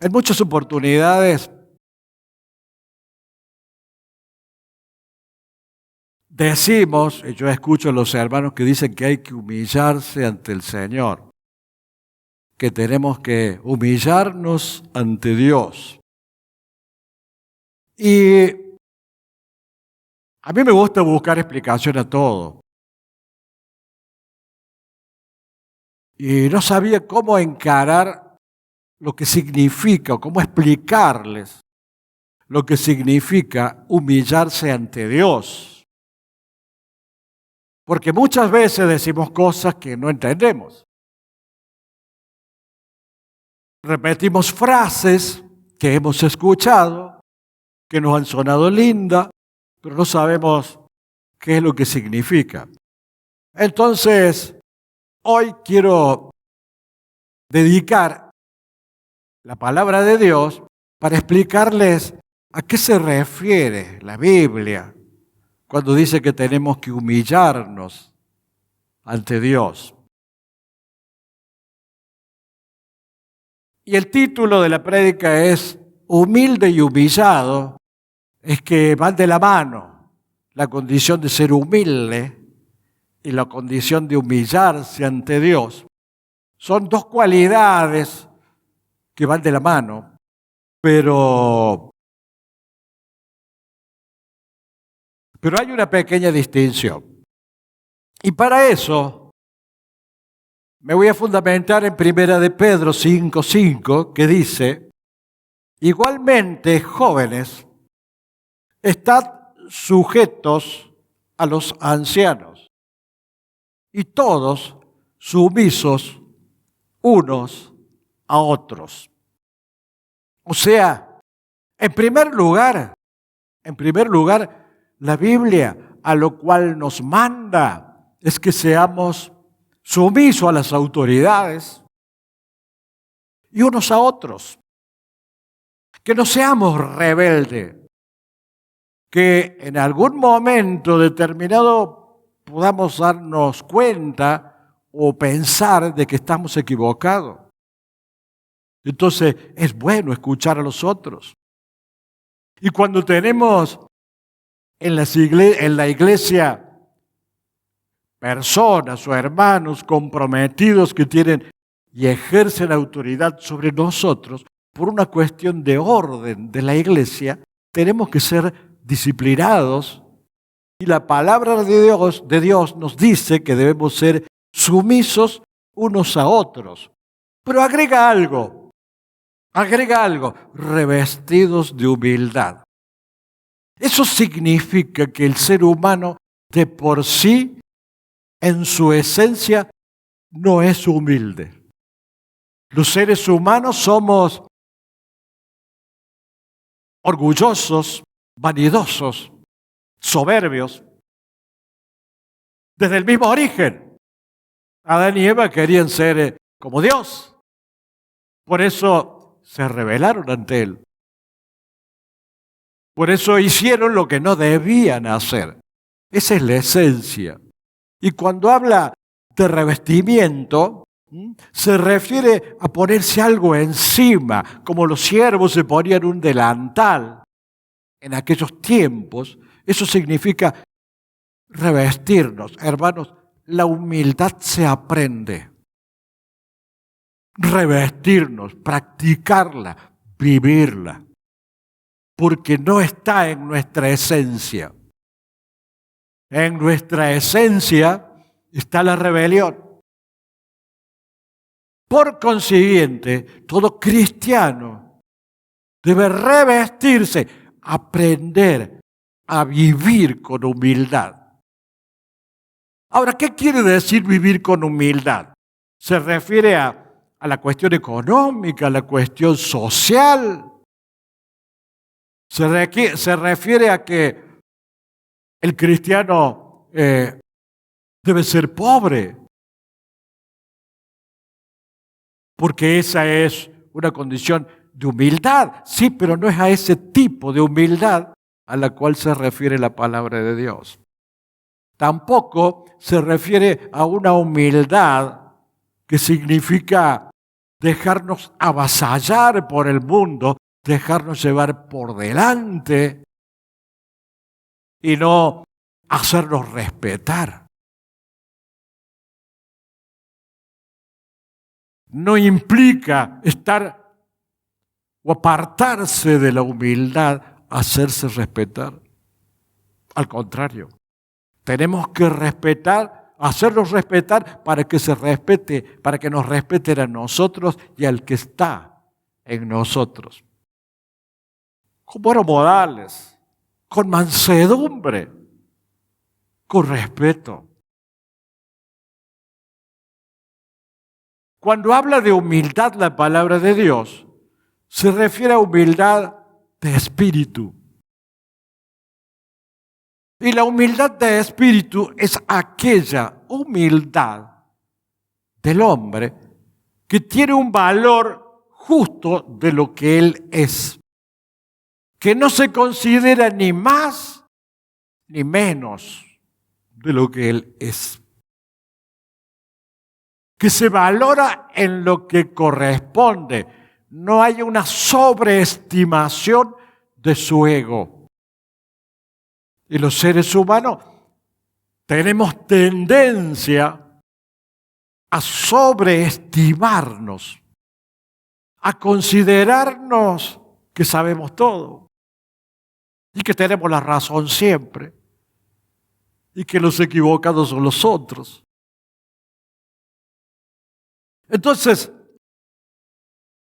En muchas oportunidades decimos, y yo escucho a los hermanos que dicen que hay que humillarse ante el Señor, que tenemos que humillarnos ante Dios. Y a mí me gusta buscar explicación a todo. Y no sabía cómo encarar lo que significa, o cómo explicarles lo que significa humillarse ante Dios. Porque muchas veces decimos cosas que no entendemos. Repetimos frases que hemos escuchado, que nos han sonado lindas, pero no sabemos qué es lo que significa. Entonces, hoy quiero dedicar la palabra de Dios para explicarles a qué se refiere la Biblia cuando dice que tenemos que humillarnos ante Dios. Y el título de la prédica es Humilde y humillado, es que van de la mano la condición de ser humilde y la condición de humillarse ante Dios. Son dos cualidades que van de la mano, pero hay una pequeña distinción. Y para eso me voy a fundamentar en 1 de Pedro 5:5, que dice: igualmente, jóvenes, estad sujetos a los ancianos, y todos sumisos unos a otros. O sea, en primer lugar, la Biblia a lo cual nos manda es que seamos sumisos a las autoridades y unos a otros. Que no seamos rebeldes, que en algún momento determinado podamos darnos cuenta o pensar de que estamos equivocados. Entonces es bueno escuchar a los otros. Y cuando tenemos en la iglesia personas o hermanos comprometidos que tienen y ejercen autoridad sobre nosotros, por una cuestión de orden de la iglesia, tenemos que ser disciplinados. Y la palabra de Dios nos dice que debemos ser sumisos unos a otros. Pero agrega algo, revestidos de humildad. Eso significa que el ser humano de por sí, en su esencia, no es humilde. Los seres humanos somos orgullosos, vanidosos, soberbios. Desde el mismo origen, Adán y Eva querían ser como Dios. Por eso se rebelaron ante Él. Por eso hicieron lo que no debían hacer. Esa es la esencia. Y cuando habla de revestimiento, se refiere a ponerse algo encima, como los siervos se ponían un delantal en aquellos tiempos. Eso significa revestirnos. Hermanos, la humildad se aprende. Revestirnos, practicarla, vivirla. Porque no está en nuestra esencia. En nuestra esencia está la rebelión. Por consiguiente, todo cristiano debe revestirse, aprender a vivir con humildad. Ahora, ¿qué quiere decir vivir con humildad? ¿Se refiere a la cuestión económica, a la cuestión social? ¿Se refiere a que el cristiano debe ser pobre? Porque esa es una condición de humildad. Sí, pero no es a ese tipo de humildad a la cual se refiere la palabra de Dios. Tampoco se refiere a una humildad que significa dejarnos avasallar por el mundo, dejarnos llevar por delante y no hacernos respetar. No implica estar o apartarse de la humildad, hacerse respetar. Al contrario, tenemos que respetar, hacernos respetar para que se respete, para que nos respeten a nosotros y al que está en nosotros. Con buenos modales, con mansedumbre, con respeto. Cuando habla de humildad la palabra de Dios, se refiere a humildad de espíritu. Y la humildad de espíritu es aquella humildad del hombre que tiene un valor justo de lo que él es, que no se considera ni más ni menos de lo que él es, que se valora en lo que corresponde. No hay una sobreestimación de su ego. Y los seres humanos tenemos tendencia a sobreestimarnos, a considerarnos que sabemos todo y que tenemos la razón siempre y que los equivocados son los otros. Entonces,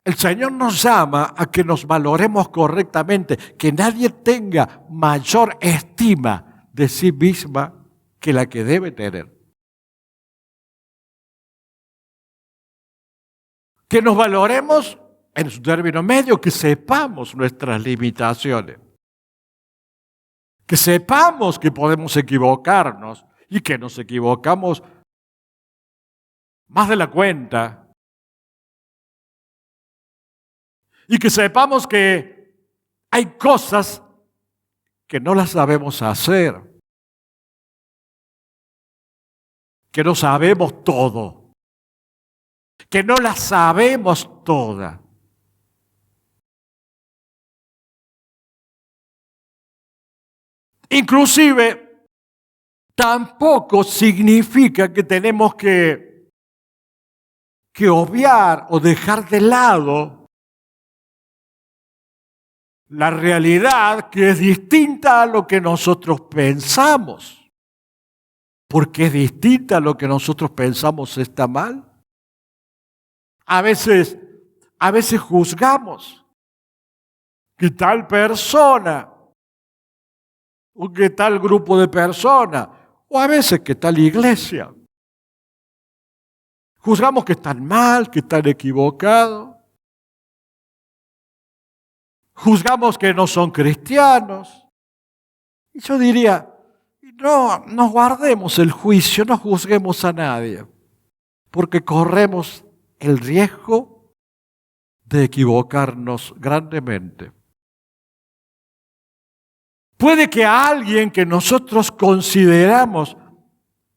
el Señor nos llama a que nos valoremos correctamente, que nadie tenga mayor estima de sí misma que la que debe tener. Que nos valoremos en su término medio, que sepamos nuestras limitaciones, que sepamos que podemos equivocarnos y que nos equivocamos más de la cuenta. Y que sepamos que hay cosas que no las sabemos hacer, que no sabemos todo, que no las sabemos todas. Inclusive, tampoco significa que tenemos que obviar o dejar de lado la realidad que es distinta a lo que nosotros pensamos. Porque es distinta a lo que nosotros pensamos está mal. A veces juzgamos que tal persona o que tal grupo de personas o a veces que tal iglesia. Juzgamos que están mal, que están equivocados. Juzgamos que no son cristianos. Y yo diría, no guardemos el juicio, no juzguemos a nadie, porque corremos el riesgo de equivocarnos grandemente. Puede que a alguien que nosotros consideramos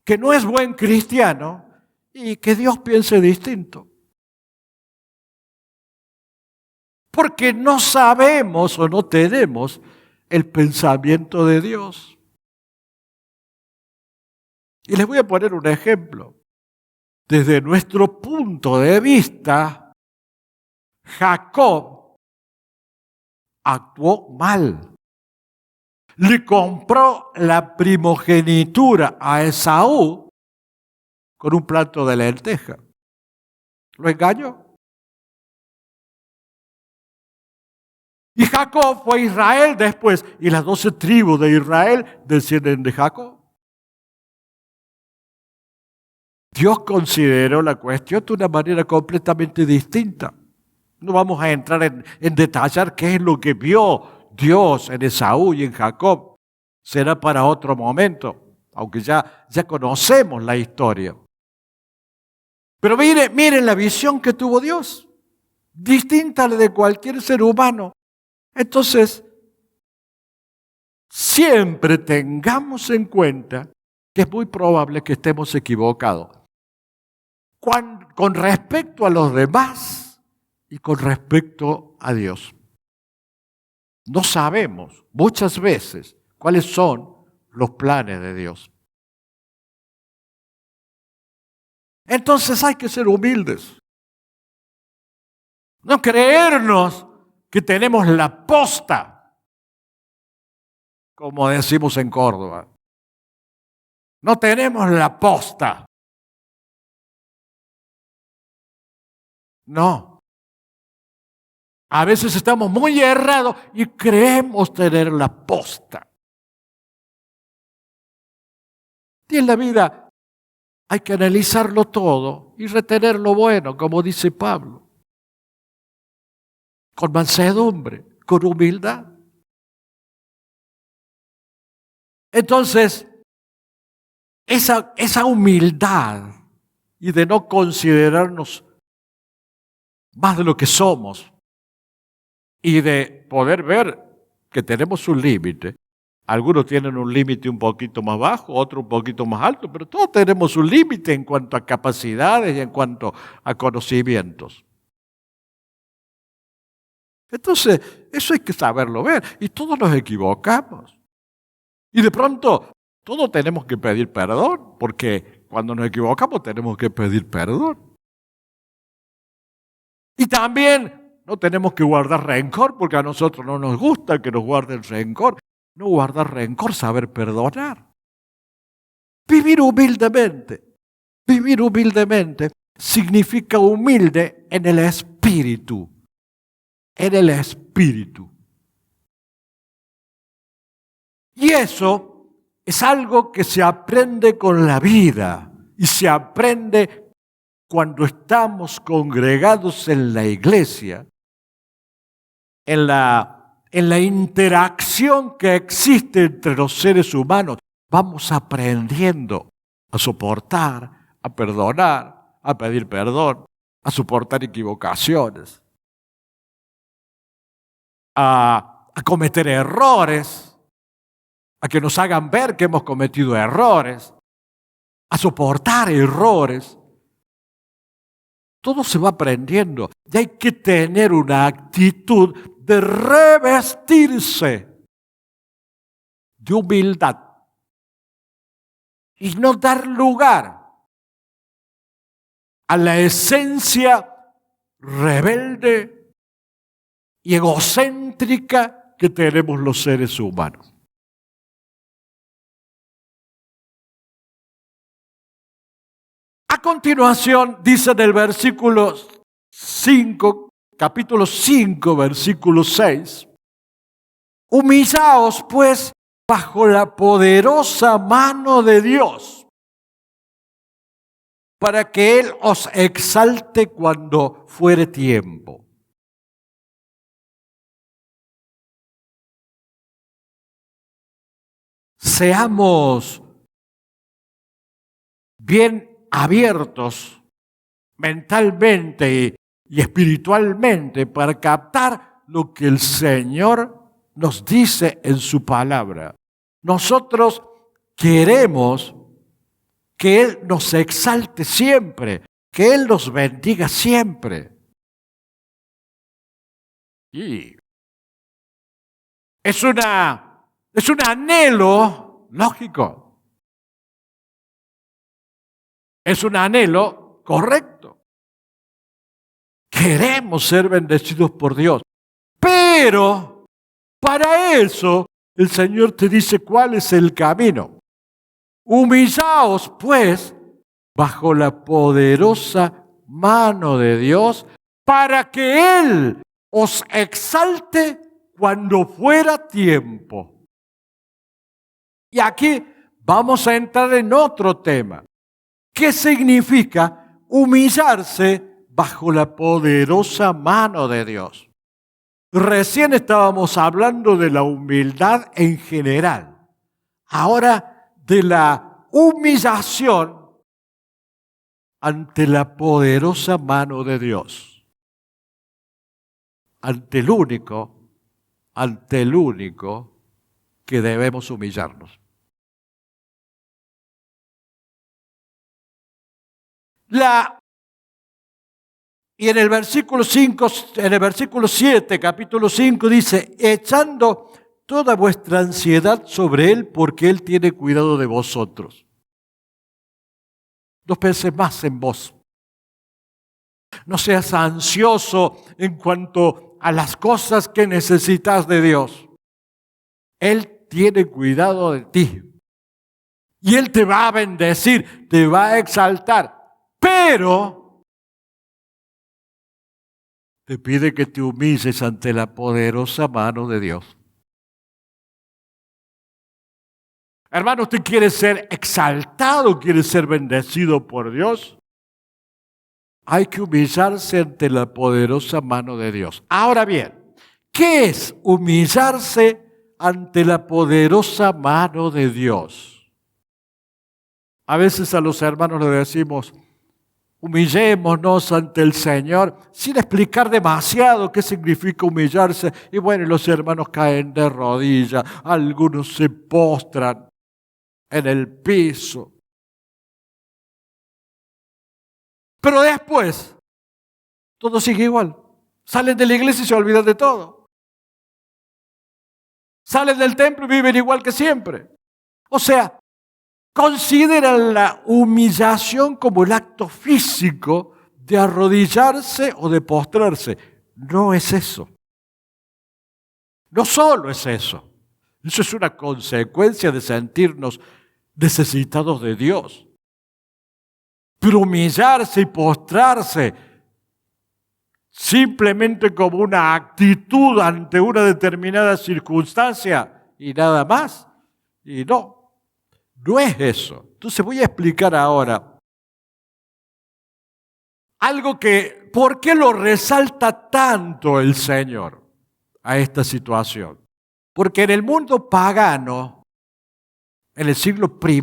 que no es buen cristiano y que Dios piense distinto. Porque no sabemos o no tenemos el pensamiento de Dios. Y les voy a poner un ejemplo. Desde nuestro punto de vista, Jacob actuó mal. Le compró la primogenitura a Esaú con un plato de lenteja. ¿Lo engañó? Y Jacob fue a Israel después, y las 12 tribus de Israel descienden de Jacob. Dios consideró la cuestión de una manera completamente distinta. No vamos a entrar en detallar qué es lo que vio Dios en Esaú y en Jacob. Será para otro momento, aunque ya conocemos la historia. Pero miren la visión que tuvo Dios, distinta a la de cualquier ser humano. Entonces, siempre tengamos en cuenta que es muy probable que estemos equivocados. Con respecto a los demás, y con respecto a Dios. No sabemos muchas veces cuáles son los planes de Dios. Entonces hay que ser humildes. No creernos que tenemos la posta, como decimos en Córdoba. No tenemos la posta. No. A veces estamos muy errados y creemos tener la posta. Y en la vida hay que analizarlo todo y retener lo bueno, como dice Pablo. Con mansedumbre, con humildad. Entonces, esa humildad y de no considerarnos más de lo que somos y de poder ver que tenemos un límite. Algunos tienen un límite un poquito más bajo, otros un poquito más alto, pero todos tenemos un límite en cuanto a capacidades y en cuanto a conocimientos. Entonces, eso hay que saberlo ver. Y todos nos equivocamos. Y de pronto, todos tenemos que pedir perdón, porque cuando nos equivocamos tenemos que pedir perdón. Y también no tenemos que guardar rencor, porque a nosotros no nos gusta que nos guarden rencor. No guardar rencor, saber perdonar. Vivir humildemente. Vivir humildemente significa humilde en el espíritu. En el espíritu. Y eso es algo que se aprende con la vida y se aprende cuando estamos congregados en la iglesia, en la interacción que existe entre los seres humanos. Vamos aprendiendo a soportar, a perdonar, a pedir perdón, a soportar equivocaciones, a cometer errores, a que nos hagan ver que hemos cometido errores, a soportar errores. Todo se va aprendiendo y hay que tener una actitud de revestirse de humildad y no dar lugar a la esencia rebelde y egocéntrica que tenemos los seres humanos. A continuación, dice en el versículo 5, capítulo 5, versículo 6, humillaos pues bajo la poderosa mano de Dios, para que Él os exalte cuando fuere tiempo. Seamos bien abiertos mentalmente y espiritualmente para captar lo que el Señor nos dice en su palabra. Nosotros queremos que Él nos exalte siempre, que Él nos bendiga siempre. Y es un anhelo lógico. Es un anhelo correcto. Queremos ser bendecidos por Dios. Pero para eso el Señor te dice cuál es el camino. Humillaos pues bajo la poderosa mano de Dios para que Él os exalte cuando fuera tiempo. Y aquí vamos a entrar en otro tema. ¿Qué significa humillarse bajo la poderosa mano de Dios? Recién estábamos hablando de la humildad en general. Ahora de la humillación ante la poderosa mano de Dios. Ante el único que debemos humillarnos. La Y en el versículo 5, en el versículo 7, capítulo 5, dice, echando toda vuestra ansiedad sobre Él, porque Él tiene cuidado de vosotros. 2 veces más en vos. No seas ansioso en cuanto a las cosas que necesitas de Dios. Él tiene cuidado de ti. Y Él te va a bendecir, te va a exaltar. Pero te pide que te humilles ante la poderosa mano de Dios. Hermano, ¿usted quiere ser exaltado, quiere ser bendecido por Dios? Hay que humillarse ante la poderosa mano de Dios. Ahora bien, ¿qué es humillarse ante la poderosa mano de Dios? A veces a los hermanos les decimos, humillémonos ante el Señor, sin explicar demasiado qué significa humillarse. Y bueno, los hermanos caen de rodillas, algunos se postran en el piso. Pero después, todo sigue igual. Salen de la iglesia y se olvidan de todo. Salen del templo y viven igual que siempre. O sea, consideran la humillación como el acto físico de arrodillarse o de postrarse. No es eso. No solo es eso. Eso es una consecuencia de sentirnos necesitados de Dios. Pero humillarse y postrarse simplemente como una actitud ante una determinada circunstancia y nada más. Y no es eso. Entonces voy a explicar ahora algo que, ¿por qué lo resalta tanto el Señor a esta situación? Porque en el mundo pagano, en el siglo I,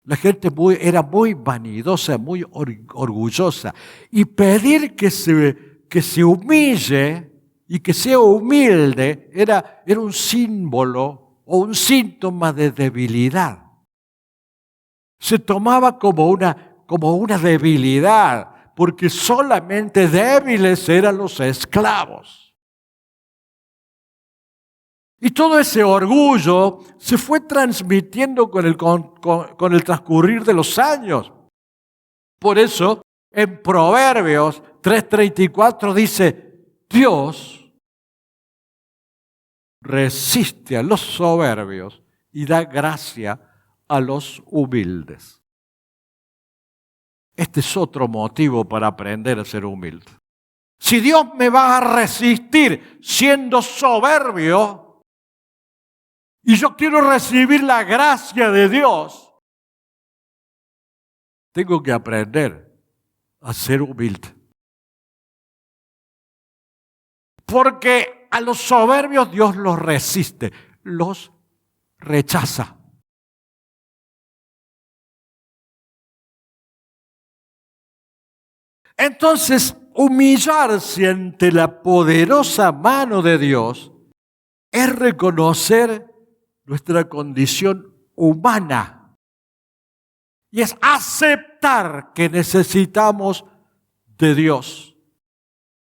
la gente era muy vanidosa, muy orgullosa. Y pedir que se humille y que sea humilde era un símbolo o un síntoma de debilidad. Se tomaba como una debilidad, porque solamente débiles eran los esclavos. Y todo ese orgullo se fue transmitiendo con el transcurrir de los años. Por eso, en Proverbios 3:34 dice, Dios resiste a los soberbios y da gracia a los humildes. Este es otro motivo para aprender a ser humilde. Si Dios me va a resistir siendo soberbio, y yo quiero recibir la gracia de Dios, tengo que aprender a ser humilde. Porque a los soberbios Dios los resiste, los rechaza. Entonces, humillarse ante la poderosa mano de Dios es reconocer nuestra condición humana y es aceptar que necesitamos de Dios.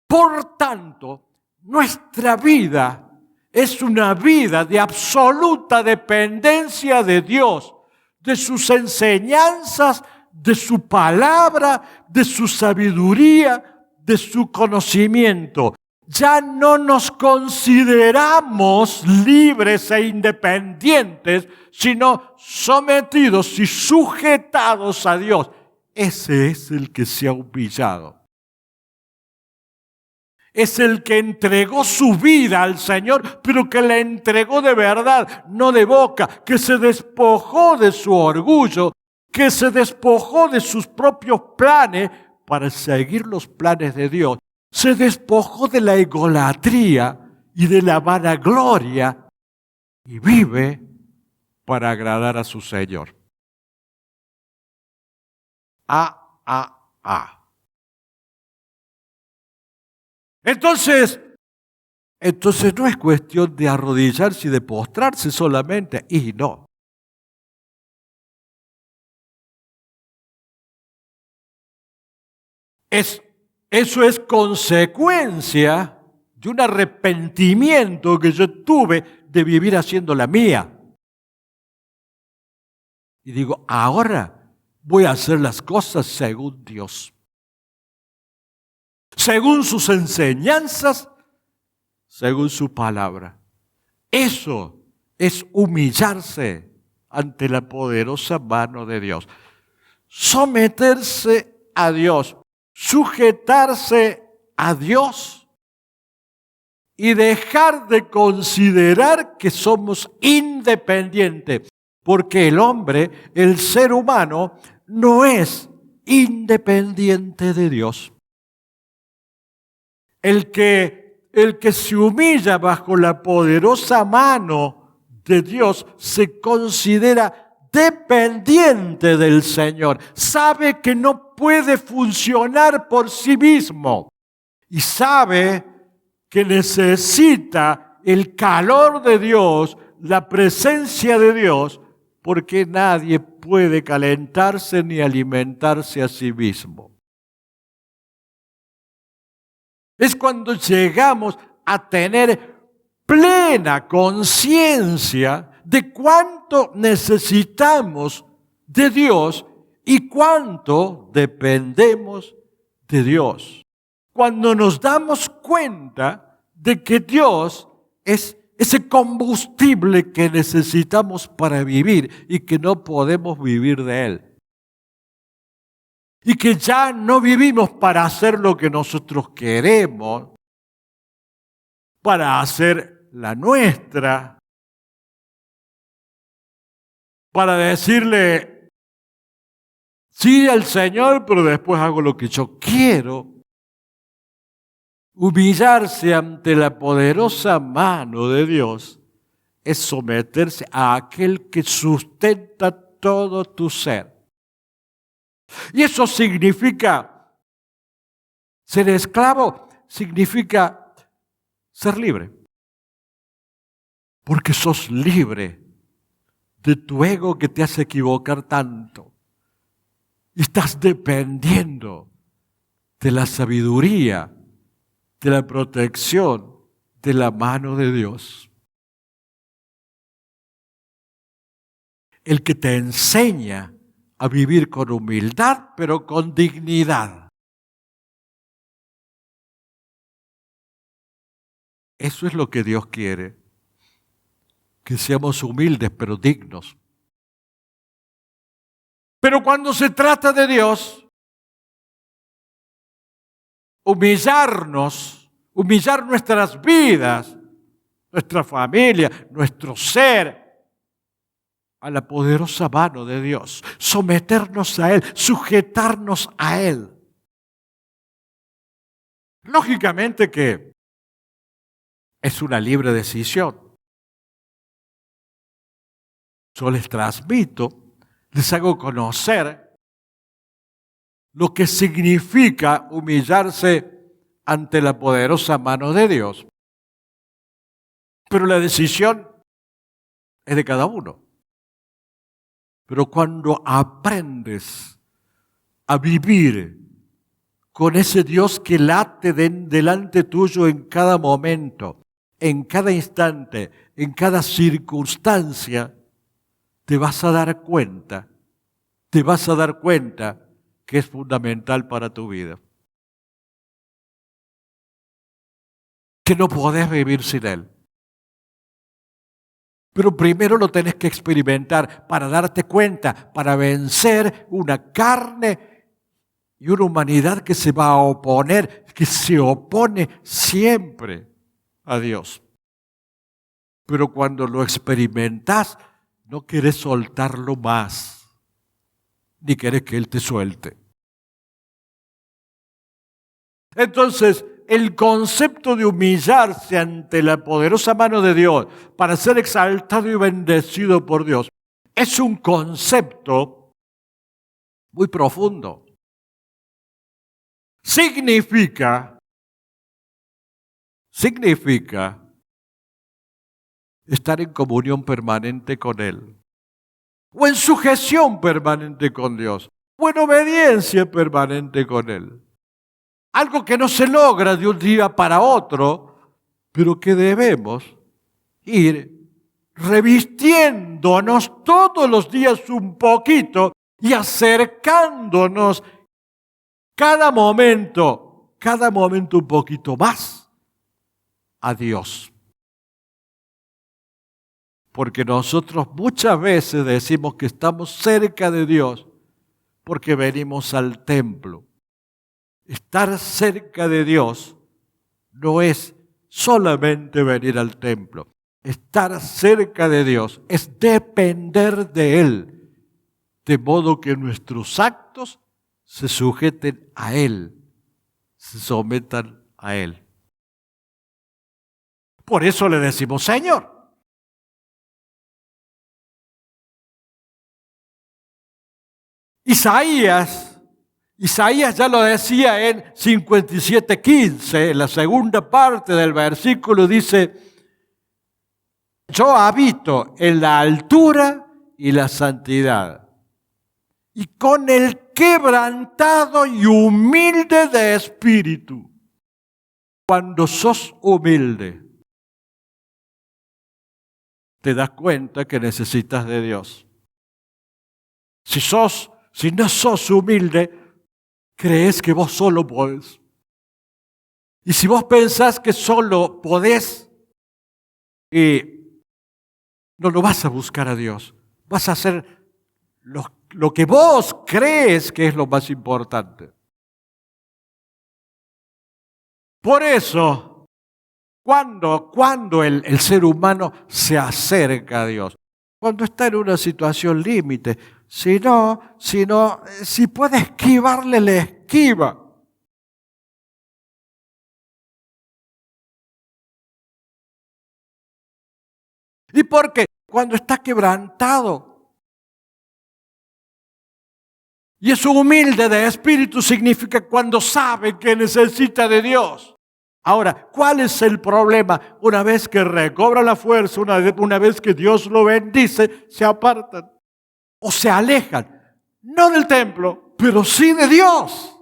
Por tanto, nuestra vida es una vida de absoluta dependencia de Dios, de sus enseñanzas, de su palabra, de su sabiduría, de su conocimiento. Ya no nos consideramos libres e independientes, sino sometidos y sujetados a Dios. Ese es el que se ha humillado. Es el que entregó su vida al Señor, pero que la entregó de verdad, no de boca, que se despojó de su orgullo, que se despojó de sus propios planes para seguir los planes de Dios. Se despojó de la egolatría y de la vanagloria y vive para agradar a su Señor. Entonces no es cuestión de arrodillarse y de postrarse solamente, y no. Eso es consecuencia de un arrepentimiento que yo tuve de vivir haciendo la mía. Y digo, ahora voy a hacer las cosas según Dios, según sus enseñanzas, según su palabra. Eso es humillarse ante la poderosa mano de Dios. Someterse a Dios, sujetarse a Dios y dejar de considerar que somos independientes, porque el hombre, el ser humano, no es independiente de Dios. El que se humilla bajo la poderosa mano de Dios se considera dependiente del Señor. Sabe que no puede funcionar por sí mismo y sabe que necesita el calor de Dios, la presencia de Dios, porque nadie puede calentarse ni alimentarse a sí mismo. Es cuando llegamos a tener plena conciencia de cuánto necesitamos de Dios y cuánto dependemos de Dios. Cuando nos damos cuenta de que Dios es ese combustible que necesitamos para vivir y que no podemos vivir de Él. Y que ya no vivimos para hacer lo que nosotros queremos, para hacer la nuestra, para decirle sí al Señor, pero después hago lo que yo quiero. Humillarse ante la poderosa mano de Dios es someterse a aquel que sustenta todo tu ser. Y eso significa ser esclavo, significa ser libre. Porque sos libre de tu ego que te hace equivocar tanto. Y estás dependiendo de la sabiduría, de la protección, de la mano de Dios. El que te enseña a vivir con humildad, pero con dignidad. Eso es lo que Dios quiere, que seamos humildes, pero dignos. Pero cuando se trata de Dios, humillar nuestras vidas, nuestra familia, nuestro ser, a la poderosa mano de Dios, someternos a Él, sujetarnos a Él. Lógicamente que es una libre decisión. Yo les transmito, les hago conocer lo que significa humillarse ante la poderosa mano de Dios. Pero la decisión es de cada uno. Pero cuando aprendes a vivir con ese Dios que late delante tuyo en cada momento, en cada instante, en cada circunstancia, te vas a dar cuenta que es fundamental para tu vida. Que no podés vivir sin Él. Pero primero lo tenés que experimentar para darte cuenta, para vencer una carne y una humanidad que se va a oponer, que se opone siempre a Dios. Pero cuando lo experimentás, no querés soltarlo más, ni querés que Él te suelte. Entonces, el concepto de humillarse ante la poderosa mano de Dios para ser exaltado y bendecido por Dios es un concepto muy profundo. Significa estar en comunión permanente con Él, o en sujeción permanente con Dios, o en obediencia permanente con Él. algo que no se logra de un día para otro, pero que debemos ir revistiéndonos todos los días un poquito y acercándonos cada momento un poquito más a Dios. Porque nosotros muchas veces decimos que estamos cerca de Dios porque venimos al templo. Estar cerca de Dios no es solamente venir al templo. Estar cerca de Dios es depender de Él, de modo que nuestros actos se sujeten a Él, se sometan a Él. Por eso le decimos Señor. Isaías ya lo decía en 57:15, en la segunda parte del versículo dice: yo habito en la altura y la santidad, y con el quebrantado y humilde de espíritu. Cuando sos humilde, te das cuenta que necesitas de Dios. Si no sos humilde, crees que vos solo podés. Y si vos pensás que solo podés, no lo vas a buscar a Dios. Vas a hacer lo que vos crees que es lo más importante. Por eso, cuando el ser humano se acerca a Dios, cuando está en una situación límite, si puede esquivarle, le esquiva. ¿Y por qué? Cuando está quebrantado y es humilde de espíritu, significa cuando sabe que necesita de Dios. Ahora, ¿cuál es el problema? Una vez que recobra la fuerza, una vez que Dios lo bendice, se apartan o se alejan, no del templo, pero sí de Dios.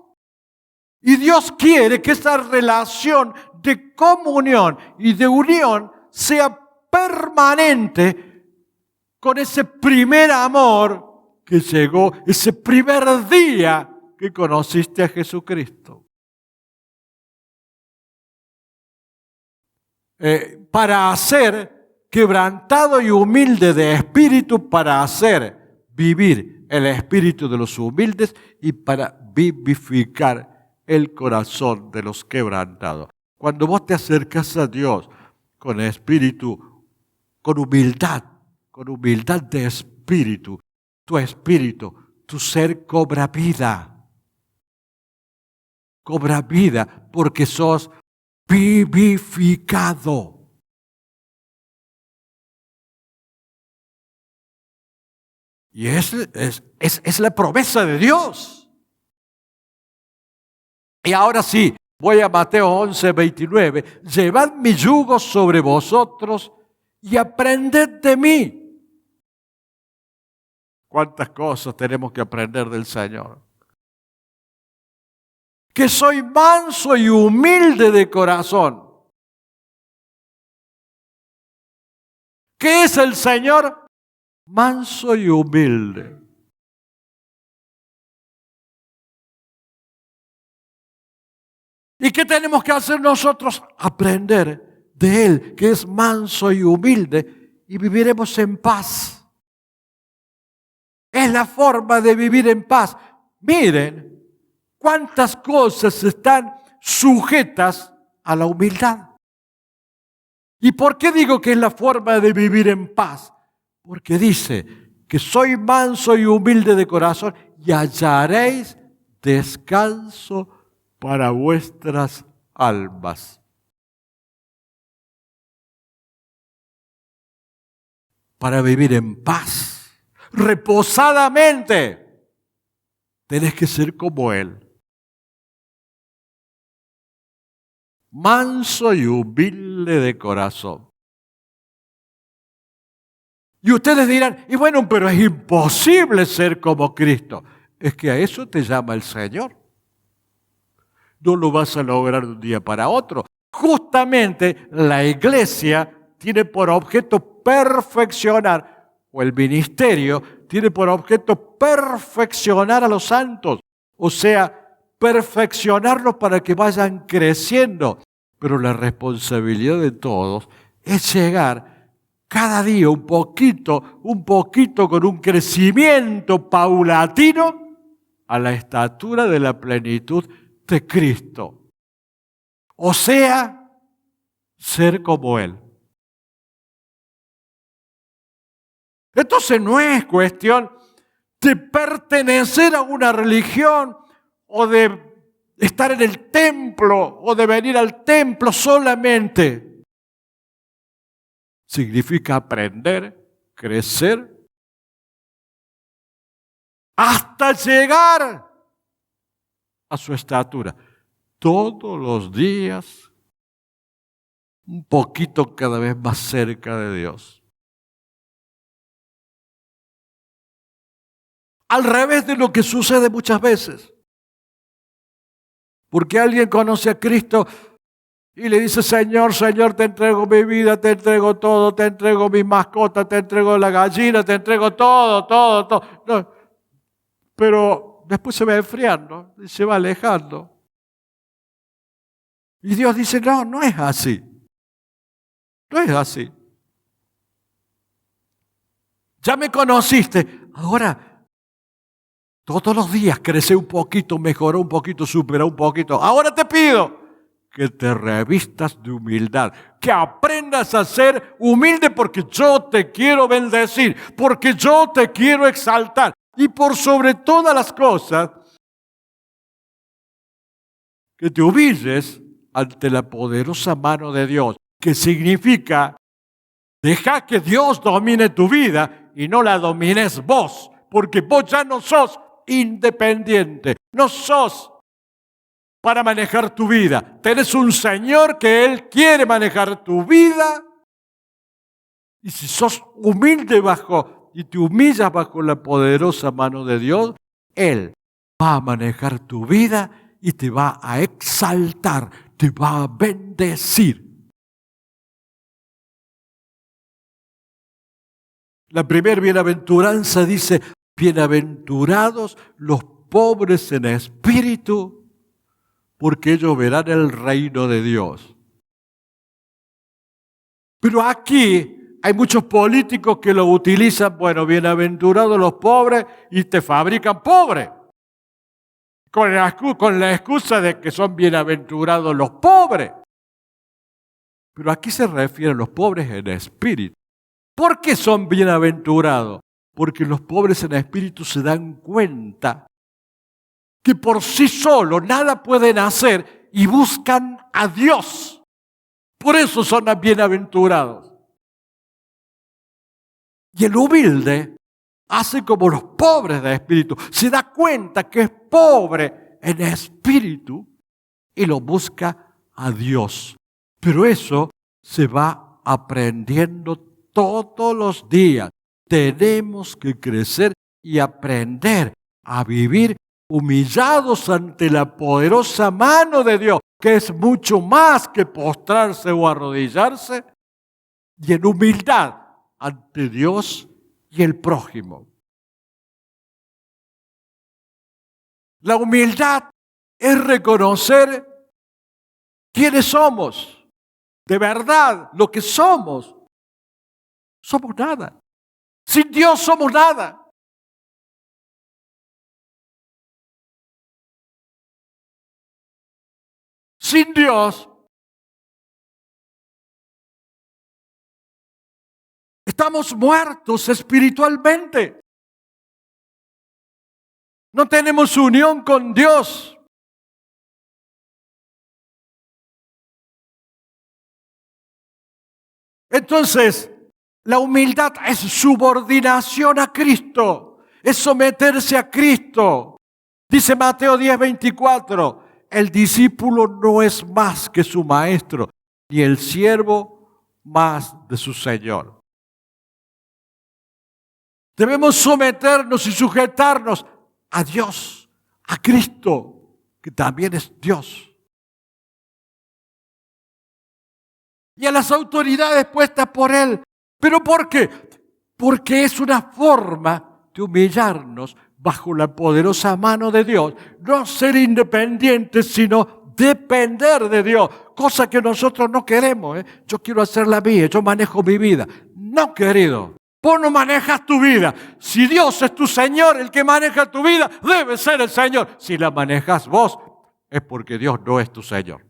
Y Dios quiere que esa relación de comunión y de unión sea permanente con ese primer amor que llegó, ese primer día que conociste a Jesucristo. Para ser quebrantado y humilde de espíritu, para hacer vivir el espíritu de los humildes y para vivificar el corazón de los quebrantados. Cuando vos te acercas a Dios con espíritu, con humildad de espíritu, tu ser cobra vida porque sos vivificado. Y es la promesa de Dios. Y ahora sí, voy a Mateo 11:29. Llevad mi yugo sobre vosotros y aprended de mí. ¿Cuántas cosas tenemos que aprender del Señor? Que soy manso y humilde de corazón. ¿Qué es el Señor? Manso y humilde. ¿Y qué tenemos que hacer nosotros? Aprender de Él, que es manso y humilde, y viviremos en paz. Es la forma de vivir en paz. Miren cuántas cosas están sujetas a la humildad. ¿Y por qué digo que es la forma de vivir en paz? Porque dice que soy manso y humilde de corazón y hallaréis descanso para vuestras almas. Para vivir en paz, reposadamente, tenés que ser como Él. Manso y humilde de corazón. Y ustedes dirán, y bueno, pero es imposible ser como Cristo. Es que a eso te llama el Señor. No lo vas a lograr de un día para otro. Justamente la iglesia tiene por objeto perfeccionar, o el ministerio tiene por objeto perfeccionar a los santos. O sea, perfeccionarlos para que vayan creciendo. Pero la responsabilidad de todos es llegar cada día un poquito, con un crecimiento paulatino a la estatura de la plenitud de Cristo. O sea, ser como Él. Entonces no es cuestión de pertenecer a una religión o de estar en el templo o de venir al templo solamente. Significa aprender, crecer, hasta llegar a su estatura. Todos los días, un poquito cada vez más cerca de Dios. Al revés de lo que sucede muchas veces. Porque alguien conoce a Cristo y le dice, Señor, Señor, te entrego mi vida, te entrego todo, te entrego mis mascotas, te entrego la gallina, te entrego todo. No. Pero después se va enfriando y se va alejando. Y Dios dice, no es así. No es así. Ya me conociste, ahora todos los días crece un poquito, mejoró un poquito, superó un poquito. Ahora te pido que te revistas de humildad, que aprendas a ser humilde porque yo te quiero bendecir, porque yo te quiero exaltar. Y por sobre todas las cosas, que te humilles ante la poderosa mano de Dios, que significa deja que Dios domine tu vida y no la domines vos, porque vos ya no sos independiente, no sos para manejar tu vida. Tenés un Señor que Él quiere manejar tu vida. Y si sos humilde y te humillas bajo la poderosa mano de Dios, Él va a manejar tu vida y te va a exaltar, te va a bendecir. La primera bienaventuranza dice, bienaventurados los pobres en espíritu, porque ellos verán el reino de Dios. Pero aquí hay muchos políticos que lo utilizan, bueno, bienaventurados los pobres, y te fabrican pobre. Con la excusa de que son bienaventurados los pobres. Pero aquí se refiere a los pobres en espíritu. ¿Por qué son bienaventurados? Porque los pobres en espíritu se dan cuenta que por sí solos nada pueden hacer y buscan a Dios. Por eso son bienaventurados. Y el humilde hace como los pobres de espíritu. Se da cuenta que es pobre en espíritu y lo busca a Dios. Pero eso se va aprendiendo todos los días. Tenemos que crecer y aprender a vivir humillados ante la poderosa mano de Dios, que es mucho más que postrarse o arrodillarse, y en humildad ante Dios y el prójimo. La humildad es reconocer quiénes somos, de verdad, lo que somos. Somos nada. Sin Dios somos nada. Sin Dios estamos muertos espiritualmente. No tenemos unión con Dios. Entonces, la humildad es subordinación a Cristo, es someterse a Cristo. Dice Mateo 10:24, el discípulo no es más que su maestro, ni el siervo más de su Señor. Debemos someternos y sujetarnos a Dios, a Cristo, que también es Dios. y a las autoridades puestas por Él. ¿Pero por qué? Porque es una forma de humillarnos bajo la poderosa mano de Dios. No ser independientes, sino depender de Dios. Cosa que nosotros no queremos. Yo quiero hacer la mía, yo manejo mi vida. No, querido. Vos no manejas tu vida. Si Dios es tu Señor, el que maneja tu vida debe ser el Señor. Si la manejas vos, es porque Dios no es tu Señor.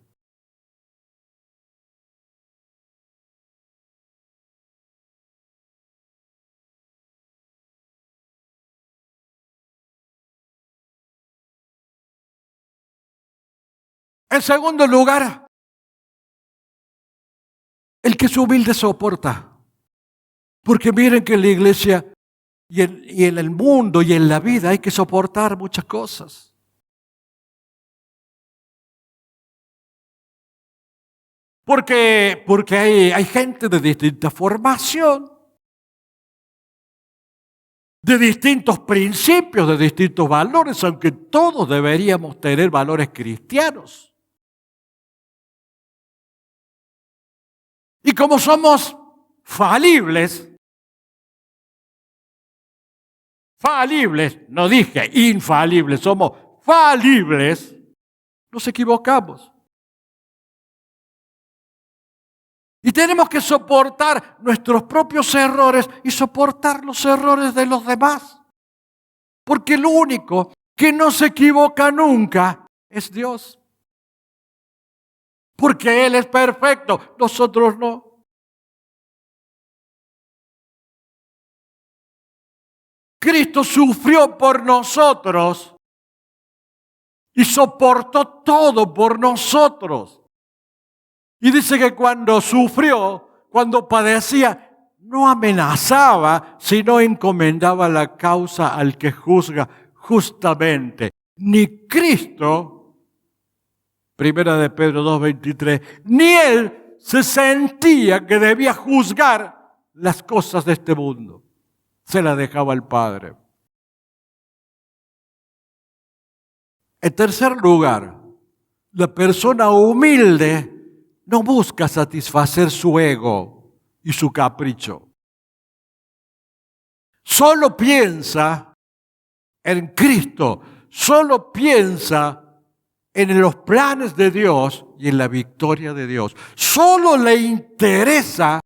En segundo lugar, el que es humilde soporta. Porque miren que en la iglesia y en el mundo y en la vida hay que soportar muchas cosas. Porque hay gente de distinta formación, de distintos principios, de distintos valores, aunque todos deberíamos tener valores cristianos. Y como somos falibles, no dije infalibles, somos falibles, nos equivocamos. Y tenemos que soportar nuestros propios errores y soportar los errores de los demás. Porque el único que no se equivoca nunca es Dios. Porque Él es perfecto, nosotros no. Cristo sufrió por nosotros y soportó todo por nosotros. Y dice que cuando sufrió, cuando padecía, no amenazaba, sino encomendaba la causa al que juzga justamente. Ni Cristo, primera de Pedro 2:23, ni Él se sentía que debía juzgar las cosas de este mundo. Se la dejaba al Padre. En tercer lugar, la persona humilde no busca satisfacer su ego y su capricho. Solo piensa en Cristo, solo piensa en los planes de Dios y en la victoria de Dios. Solo le interesa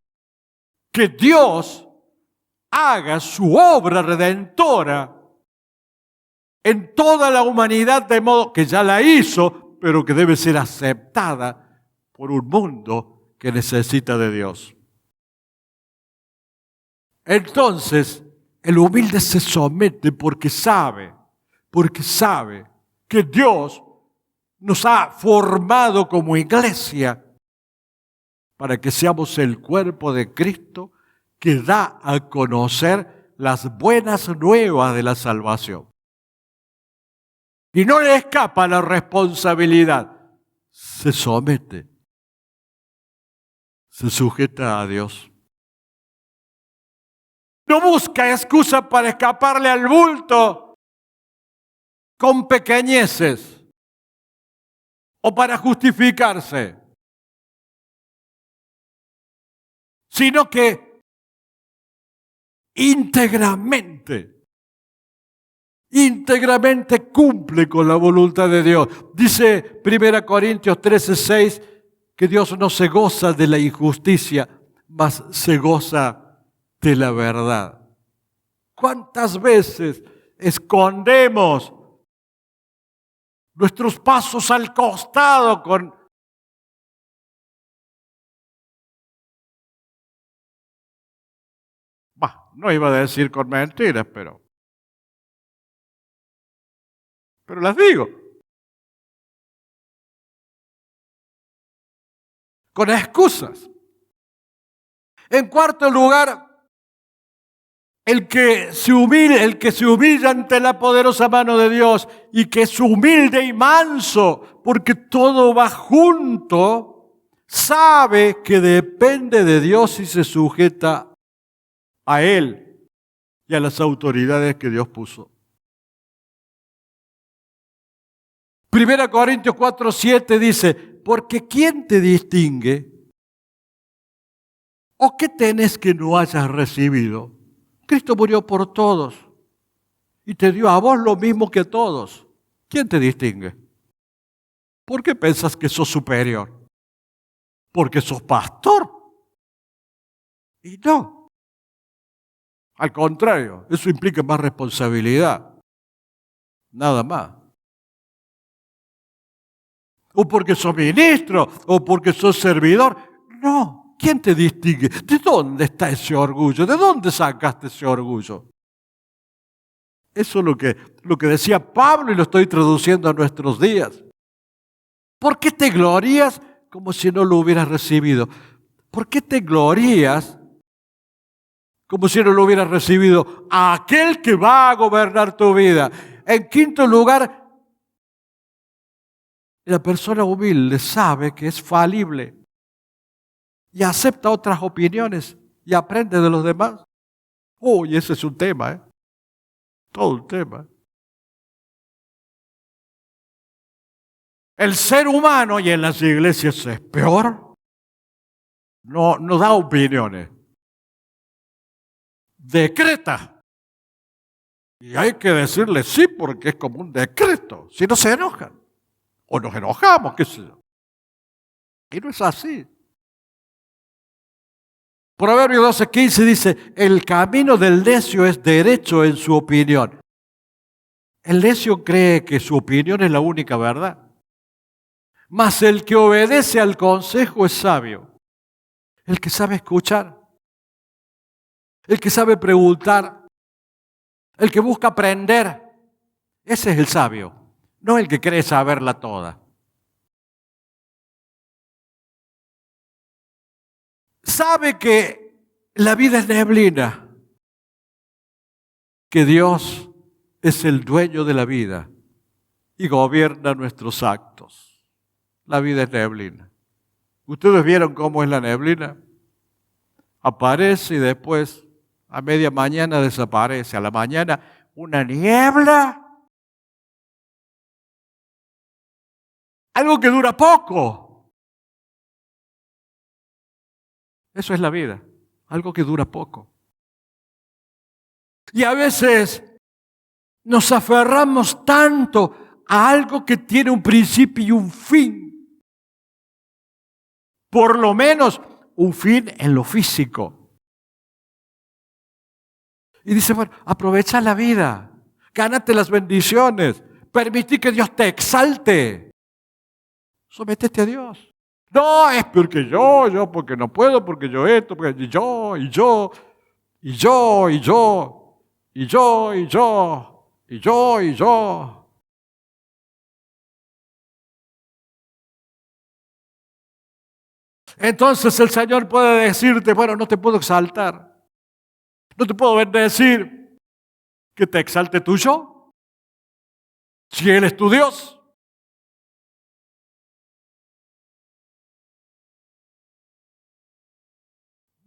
que Dios haga su obra redentora en toda la humanidad, de modo que ya la hizo, pero que debe ser aceptada por un mundo que necesita de Dios. Entonces, el humilde se somete porque sabe que Dios nos ha formado como iglesia para que seamos el cuerpo de Cristo que da a conocer las buenas nuevas de la salvación. Y no le escapa la responsabilidad. Se somete. Se sujeta a Dios. No busca excusa para escaparle al bulto con pequeñeces o para justificarse, sino que íntegramente cumple con la voluntad de Dios. Dice 1 Corintios 13:6 que Dios no se goza de la injusticia, mas se goza de la verdad. ¿Cuántas veces escondemos nuestros pasos al costado con no iba a decir con mentiras, pero las digo. Con excusas. En cuarto lugar, el que se humilla ante la poderosa mano de Dios y que es humilde y manso, porque todo va junto, sabe que depende de Dios y se sujeta a Él y a las autoridades que Dios puso. 1 Corintios 4:7 dice, porque ¿quién te distingue? ¿O qué tenés que no hayas recibido? Cristo murió por todos y te dio a vos lo mismo que a todos. ¿Quién te distingue? ¿Por qué pensás que sos superior? Porque sos pastor. Y no. Al contrario, eso implica más responsabilidad. Nada más. O porque sos ministro, o porque sos servidor. No. ¿Quién te distingue? ¿De dónde está ese orgullo? ¿De dónde sacaste ese orgullo? Eso es lo que decía Pablo y lo estoy traduciendo a nuestros días. ¿Por qué te glorías como si no lo hubieras recibido? ¿Por qué te glorías como si no lo hubieras recibido a aquel que va a gobernar tu vida? En quinto lugar, la persona humilde sabe que es falible y acepta otras opiniones y aprende de los demás. Uy, ese es un tema, ¿eh? Todo un tema. El ser humano, y en las iglesias es peor, no da opiniones. Decreta. Y hay que decirle sí porque es como un decreto. Si no se enojan. O nos enojamos, qué sé yo. Y no es así. Proverbios 12:15 dice, el camino del necio es derecho en su opinión. El necio cree que su opinión es la única verdad. Mas el que obedece al consejo es sabio. El que sabe escuchar. El que sabe preguntar. El que busca aprender. Ese es el sabio. No el que cree saberla toda. Sabe que la vida es neblina. Que Dios es el dueño de la vida y gobierna nuestros actos. La vida es neblina. ¿Ustedes vieron cómo es la neblina? Aparece y después a media mañana desaparece. A la mañana una niebla. Algo que dura poco. Eso es la vida. Algo que dura poco. Y a veces nos aferramos tanto a algo que tiene un principio y un fin. Por lo menos un fin en lo físico. Y dice, bueno, aprovecha la vida, gánate las bendiciones, permití que Dios te exalte. Sométete a Dios. No, es porque yo porque no puedo, porque yo esto, porque yo, y yo, y yo, y yo, y yo, y yo, y yo, y yo. Entonces el Señor puede decirte, bueno, no te puedo exaltar. No te puedo bendecir. Que te exalte tu yo. Si Él es tu Dios.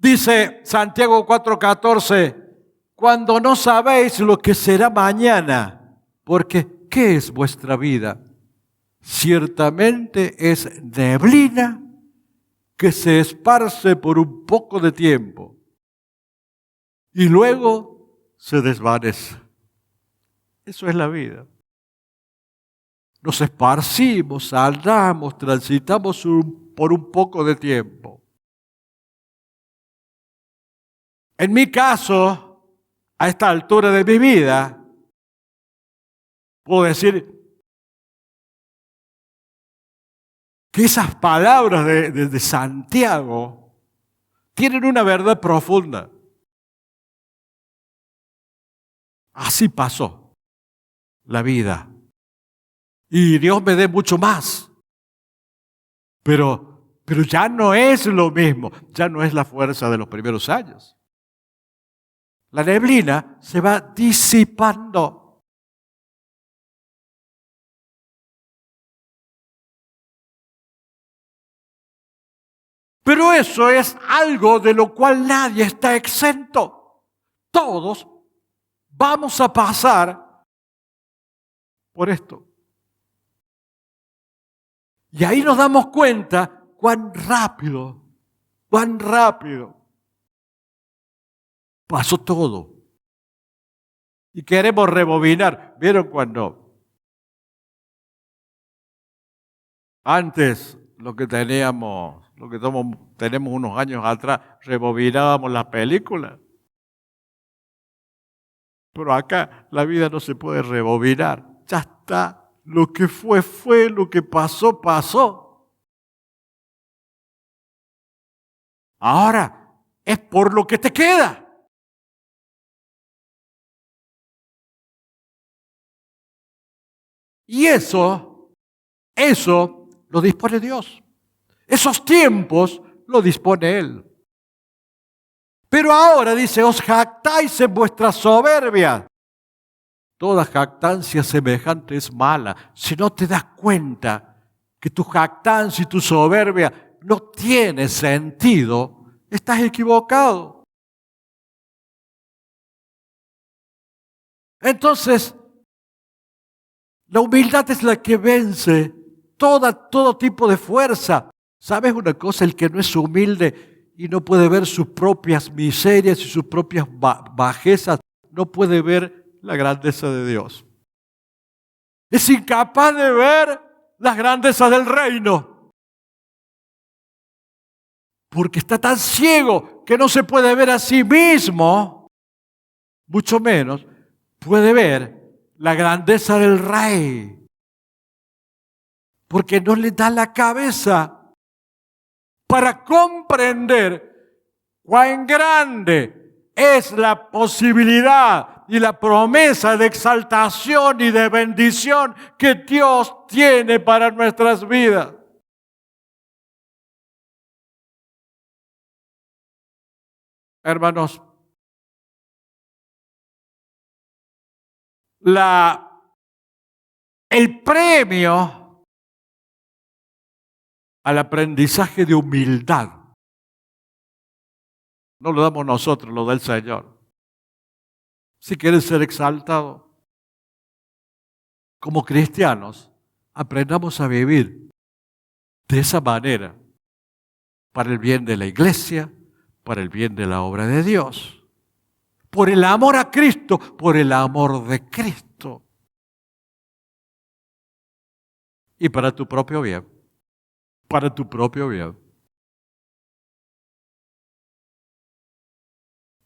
Dice Santiago 4:14, cuando no sabéis lo que será mañana, porque ¿qué es vuestra vida? Ciertamente es neblina que se esparce por un poco de tiempo y luego se desvanece. Eso es la vida. Nos esparcimos, andamos, transitamos por un poco de tiempo. En mi caso, a esta altura de mi vida, puedo decir que esas palabras de Santiago tienen una verdad profunda. Así pasó la vida. Y Dios me dé mucho más. Pero ya no es lo mismo, ya no es la fuerza de los primeros años. La neblina se va disipando. Pero eso es algo de lo cual nadie está exento. Todos vamos a pasar por esto. Y ahí nos damos cuenta cuán rápido pasó todo. Y queremos rebobinar. ¿Vieron cuando antes lo que tenemos unos años atrás, rebobinábamos las películas? Pero acá la vida no se puede rebobinar. Ya está. Lo que fue, fue. Lo que pasó, pasó. Ahora es por lo que te queda. Y eso lo dispone Dios. Esos tiempos lo dispone Él. Pero ahora dice, os jactáis en vuestra soberbia. Toda jactancia semejante es mala. Si no te das cuenta que tu jactancia y tu soberbia no tiene sentido, estás equivocado. Entonces, la humildad es la que vence todo tipo de fuerza. ¿Sabes una cosa? El que no es humilde y no puede ver sus propias miserias y sus propias bajezas, no puede ver la grandeza de Dios. Es incapaz de ver las grandezas del reino. Porque está tan ciego que no se puede ver a sí mismo, mucho menos puede ver la grandeza del rey. Porque no le da la cabeza para comprender cuán grande es la posibilidad y la promesa de exaltación y de bendición que Dios tiene para nuestras vidas. Hermanos, el premio al aprendizaje de humildad no lo damos nosotros, lo da el Señor. Si quieres ser exaltado, como cristianos, aprendamos a vivir de esa manera, para el bien de la iglesia, para el bien de la obra de Dios, por el amor a Cristo, por el amor de Cristo, y para tu propio bien, para tu propio bien.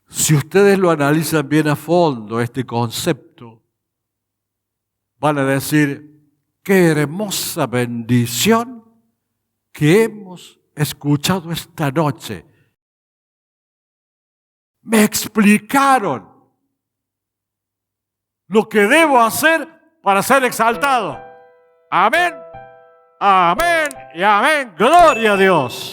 Si ustedes lo analizan bien a fondo, este concepto, van a decir, qué hermosa bendición que hemos escuchado esta noche. Me explicaron lo que debo hacer para ser exaltado. Amén, amén y amén. Gloria a Dios.